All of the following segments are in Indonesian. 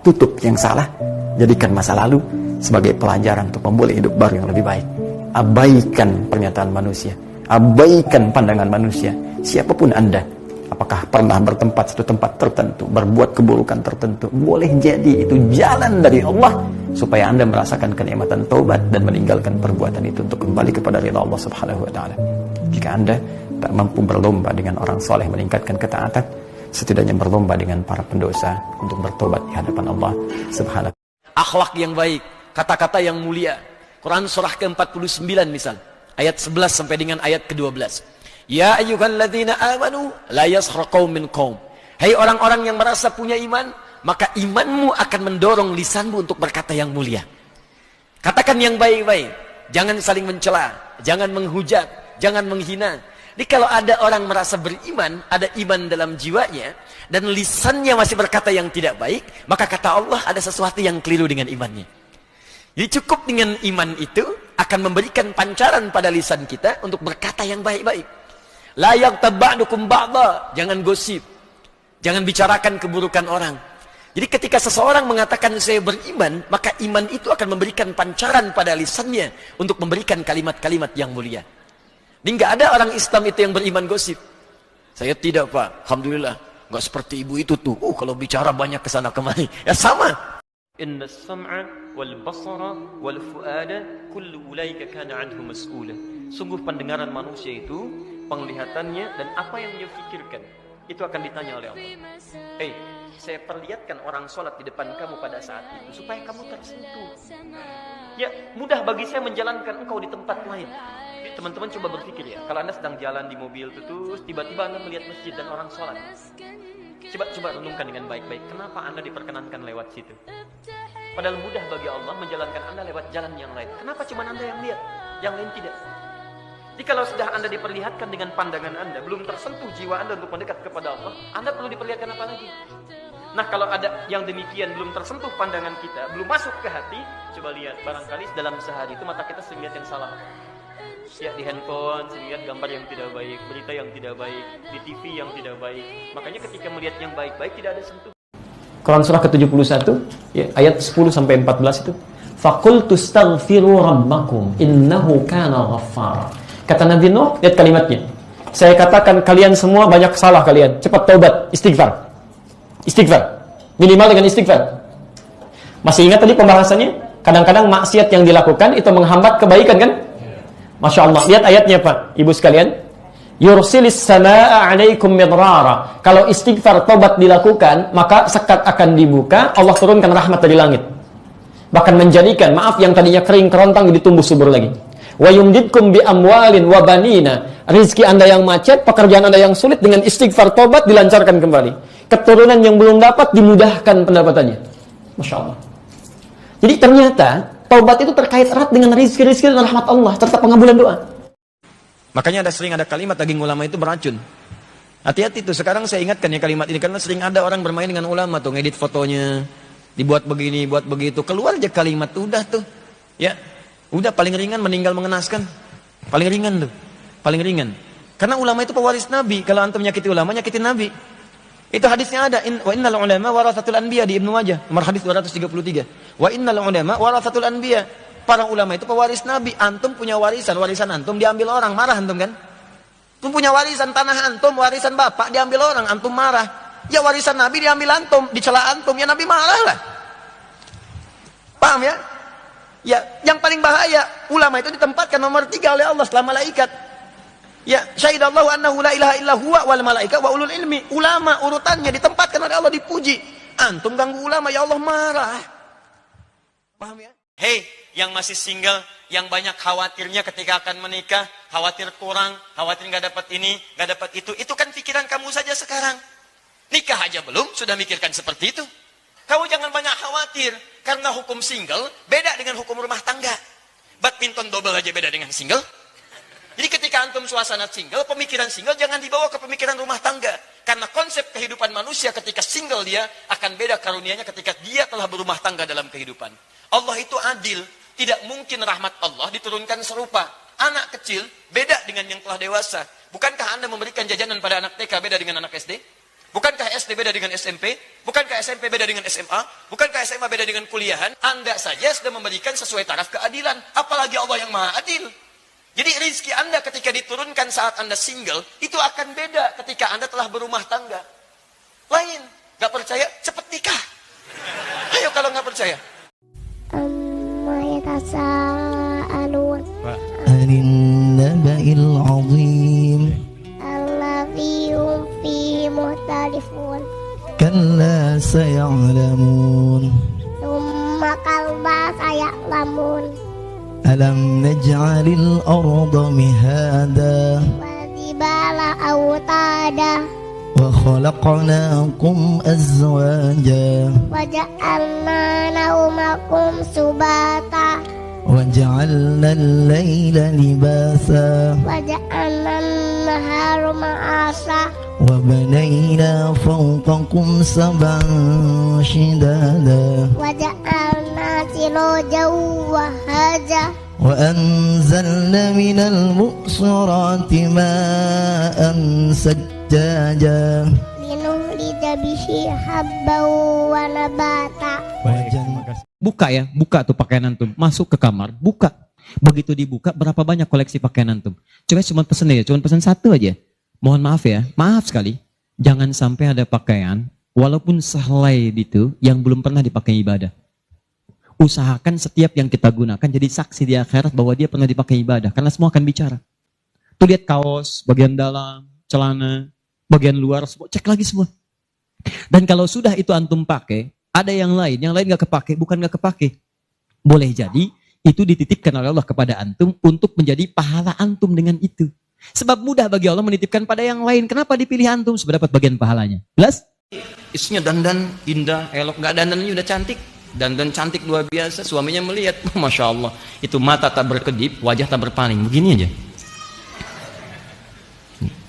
tutup yang salah, jadikan masa lalu sebagai pelajaran untuk memulai hidup baru yang lebih baik. Abaikan pernyataan manusia, abaikan pandangan manusia. Siapapun Anda, apakah pernah bertempat satu tempat tertentu, berbuat keburukan tertentu, boleh jadi itu jalan dari Allah supaya Anda merasakan kenikmatan taubat dan meninggalkan perbuatan itu untuk kembali kepada ridha Allah Subhanahu wa taala. Jika Anda tak mampu berlomba dengan orang soleh meningkatkan ketaatan, setidaknya berlomba dengan para pendosa untuk bertobat di hadapan Allah Subhanahu. Akhlak yang baik, kata-kata yang mulia. Quran surah ke-49 misal, ayat 11 sampai dengan ayat ke-12. Ya ayyuhalladzina amanu la yaskhar qaumin qaum. Hai orang-orang yang merasa punya iman, maka imanmu akan mendorong lisanmu untuk berkata yang mulia. Katakan yang baik-baik, jangan saling mencela, jangan menghujat, jangan menghina. Jadi kalau ada orang merasa beriman, ada iman dalam jiwanya, dan lisannya masih berkata yang tidak baik, maka kata Allah ada sesuatu yang keliru dengan imannya. Jadi cukup dengan iman itu akan memberikan pancaran pada lisan kita untuk berkata yang baik-baik. La yaghtab ba'dukum ba'dha, jangan gosip, jangan bicarakan keburukan orang. Jadi ketika seseorang mengatakan saya beriman, maka iman itu akan memberikan pancaran pada lisannya untuk memberikan kalimat-kalimat yang mulia. Ini nggak ada orang Islam itu yang beriman gosip. Saya tidak, Pak. Alhamdulillah. Nggak seperti ibu itu tuh. Kalau bicara banyak kesana kemari. Ya sama. Inna sam'a wal basara wal fu'ada kullu ulaika kana anhu mas'ula. Sungguh pendengaran manusia itu, penglihatannya dan apa yang dia pikirkan, itu akan ditanya oleh Allah. Saya perlihatkan orang sholat di depan kamu pada saat itu supaya kamu tersentuh. Ya, mudah bagi saya menjalankan engkau di tempat lain. Teman-teman coba berpikir ya, kalau Anda sedang jalan di mobil terus tiba-tiba Anda melihat masjid dan orang sholat, coba renungkan dengan baik-baik, kenapa Anda diperkenankan lewat situ? Padahal mudah bagi Allah menjalankan Anda lewat jalan yang lain. Kenapa cuma Anda yang lihat, yang lain tidak? Jadi kalau sudah Anda diperlihatkan dengan pandangan Anda, belum tersentuh jiwa Anda untuk mendekat kepada Allah, Anda perlu diperlihatkan apa lagi? Nah, kalau ada yang demikian, belum tersentuh pandangan kita, belum masuk ke hati, coba lihat, barangkali dalam sehari itu mata kita sering lihat yang salah. Ya, di handphone sering lihat gambar yang tidak baik, berita yang tidak baik, di TV yang tidak baik. Makanya ketika melihat yang baik-baik tidak ada sentuh. Quran surah ke-71 ya, ayat 10 sampai 14 itu. Faqultu astaghfiru rabbakum innahu kana ghaffara. Kata Nabi Nuh, lihat kalimatnya. Saya katakan kalian semua banyak salah kalian. Cepat taubat, istighfar. Istighfar. Minimal dengan istighfar. Masih ingat tadi pembahasannya? Kadang-kadang maksiat yang dilakukan itu menghambat kebaikan kan? Masya Allah. Lihat ayatnya Pak, Ibu sekalian. Yursilis samaa'a 'alaikum midrara. Kalau istighfar taubat dilakukan, maka sekat akan dibuka, Allah turunkan rahmat dari langit. Bahkan menjadikan, maaf, yang tadinya kering kerontang jadi tumbuh subur lagi. Wa yumdidkum bi amwalin wa banina. Rizki Anda yang macet, pekerjaan Anda yang sulit, dengan istighfar taubat dilancarkan kembali. Keturunan yang belum dapat dimudahkan pendapatannya. Masya Allah. Jadi ternyata taubat itu terkait erat dengan rizki-rizki dan rahmat Allah serta pengabulan doa. Makanya sering ada kalimat daging ulama itu beracun. Hati-hati tuh. Sekarang saya ingatkan ya kalimat ini, karena sering ada orang bermain dengan ulama tuh, ngedit fotonya, dibuat begini, buat begitu. Keluar aja kalimat, udah tuh. Ya, udah paling ringan meninggal mengenaskan. Paling ringan tuh, paling ringan. Karena ulama itu pewaris Nabi. Kalau antum nyakiti ulama, nyakitin Nabi. Itu hadisnya ada. Wa innal ulama warathatul anbiya di Ibnu Majah, nomor hadis 233. Wa innal ulama warathatul anbiya. Para ulama itu pewaris Nabi. Antum punya warisan, warisan antum diambil orang, marah antum kan? Antum punya warisan tanah antum, warisan bapak diambil orang, antum marah. Ya warisan Nabi diambil antum, dicela antum, ya Nabi marah lah. Paham ya? Ya, yang paling bahaya, ulama itu ditempatkan nomor 3 oleh Allah setelah malaikat. Ya, syahidallahu annahu la ilaha illa huwa wal malaika wa ulul ilmi. Ulama urutannya ditempatkan oleh Allah, dipuji. Antum ganggu ulama, ya Allah marah. Paham ya? Hei, yang masih single, yang banyak khawatirnya ketika akan menikah, khawatir kurang, khawatir nggak dapat ini, nggak dapat itu kan pikiran kamu saja sekarang. Nikah aja belum, sudah mikirkan seperti itu. Kamu jangan banyak khawatir, karena hukum single beda dengan hukum rumah tangga. Badminton double aja beda dengan single. Jadi ketika antum suasana single, pemikiran single jangan dibawa ke pemikiran rumah tangga. Karena konsep kehidupan manusia ketika single dia akan beda karunianya ketika dia telah berumah tangga dalam kehidupan. Allah itu adil. Tidak mungkin rahmat Allah diturunkan serupa. Anak kecil beda dengan yang telah dewasa. Bukankah Anda memberikan jajanan pada anak TK beda dengan anak SD? Bukankah SD beda dengan SMP? Bukankah SMP beda dengan SMA? Bukankah SMA beda dengan kuliahan? Anda saja sudah memberikan sesuai taraf keadilan. Apalagi Allah yang maha adil. Jadi rezeki Anda ketika diturunkan saat Anda single, itu akan beda ketika Anda telah berumah tangga. Lain. Gak percaya? Cepat nikah. Ayo kalau gak percaya. يتساءلون عن النبأ العظيم الذي هم فيه مختلفون كلا سيعلمون ثم كلا سيعلمون ألم نجعل الأرض مهادا والجبال أوتادا وخلقناكم أزواجا وجعلنا نومكم سباتا وجعلنا الليل لباسا وجعلنا النهار معاشا وبنينا فوقكم سبعا شدادا وجعلنا سراجا وهاجا وأنزلنا من المؤصرات ماء سجاجا لنخرج به حبا ونباتا. Buka ya, buka tuh pakaian antum, masuk ke kamar, buka. Begitu dibuka, berapa banyak koleksi pakaian antum? Coba cuma pesen ya, cuma pesen satu aja. Mohon maaf ya, maaf sekali. Jangan sampai ada pakaian, walaupun sehelai itu, yang belum pernah dipakai ibadah. Usahakan setiap yang kita gunakan jadi saksi di akhirat bahwa dia pernah dipakai ibadah. Karena semua akan bicara. Tuh lihat kaos, bagian dalam, celana, bagian luar, semua, cek lagi semua. Dan kalau sudah itu antum pakai, ada yang lain gak kepake, bukan gak kepake. Boleh jadi, itu dititipkan oleh Allah kepada antum untuk menjadi pahala antum dengan itu. Sebab mudah bagi Allah menitipkan pada yang lain. Kenapa dipilih antum? Supaya dapat bagian pahalanya. Jelas? Istrinya dandan, indah, elok. Gak dandannya udah cantik. Dandan cantik luar biasa. Suaminya melihat, Masya Allah. Itu mata tak berkedip, wajah tak berpaling. Begini aja.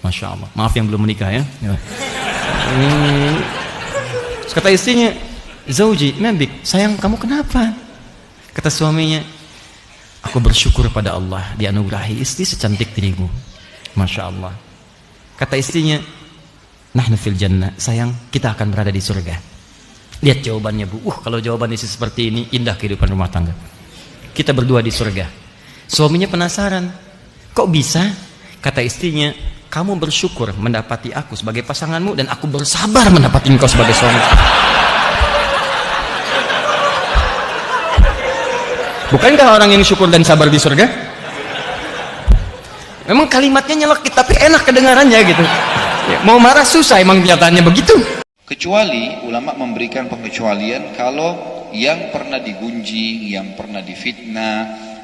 Masya Allah. Maaf yang belum menikah ya. Terus kata istrinya, Zauji, Mabik, sayang kamu kenapa? Kata suaminya, aku bersyukur pada Allah dianugerahi istri secantik dirimu. Masya Allah. Kata istrinya, nahnu fil jannah, sayang kita akan berada di surga. Lihat jawabannya bu, kalau jawaban istri seperti ini, indah kehidupan rumah tangga. Kita berdua di surga. Suaminya penasaran, kok bisa? Kata istrinya, kamu bersyukur mendapati aku sebagai pasanganmu dan aku bersabar mendapati engkau sebagai suami. Bukankah orang yang syukur dan sabar di surga? Memang kalimatnya nyelekit tapi enak kedengarannya gitu. Ya, mau marah susah emang kenyataannya begitu. Kecuali ulama memberikan pengecualian kalau yang pernah digunjing, yang pernah difitnah,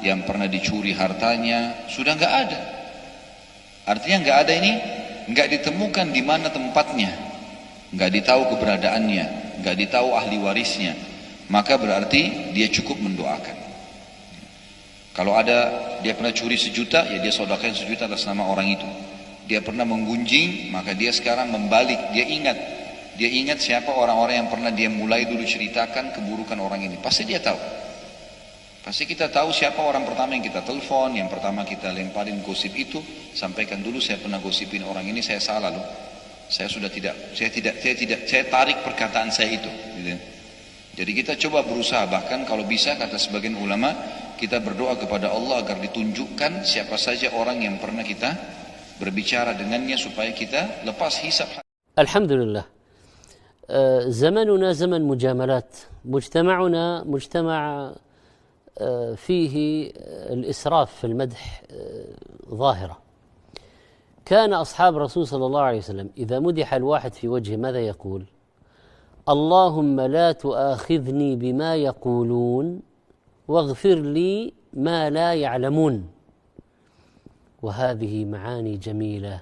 yang pernah dicuri hartanya sudah nggak ada. Artinya nggak ada ini, nggak ditemukan di mana tempatnya, nggak ditahu keberadaannya, nggak ditahu ahli warisnya, maka berarti dia cukup mendoakan. Kalau ada dia pernah curi 1 juta, ya dia sedekahkan 1 juta atas nama orang itu. Dia pernah menggunjing, maka dia sekarang membalik, dia ingat siapa orang-orang yang pernah dia mulai dulu ceritakan keburukan orang ini. Pasti dia tahu. Pasti kita tahu siapa orang pertama yang kita telepon, yang pertama kita lemparin gosip itu, sampaikan dulu saya pernah gosipin orang ini, saya salah loh. Saya tarik perkataan saya itu. Gitu. Jadi kita coba berusaha, bahkan kalau bisa kata sebagian ulama, kita berdoa kepada Allah agar ditunjukkan siapa saja orang yang pernah kita berbicara dengannya supaya kita lepas hisab. Alhamdulillah. زمننا زمن مجاملات. مجتمعنا مجتمع فيه الإسراف في المدح ظاهرة. كان أصحاب رسول صلى الله عليه وسلم إذا مدح الواحد في وجهه ماذا يقول؟ اللهم لا تؤاخذني بما يقولون واغفر لي ما لا يعلمون. وهذه معاني جميلة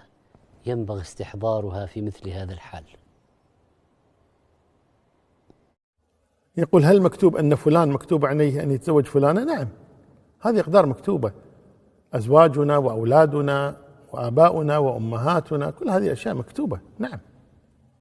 ينبغي استحضارها في مثل هذا الحال. يقول هل مكتوب أن فلان مكتوب عليه أن يتزوج فلانة؟ نعم، هذه أقدار مكتوبة. أزواجنا وأولادنا وآباؤنا وأمهاتنا كل هذه أشياء مكتوبة. نعم.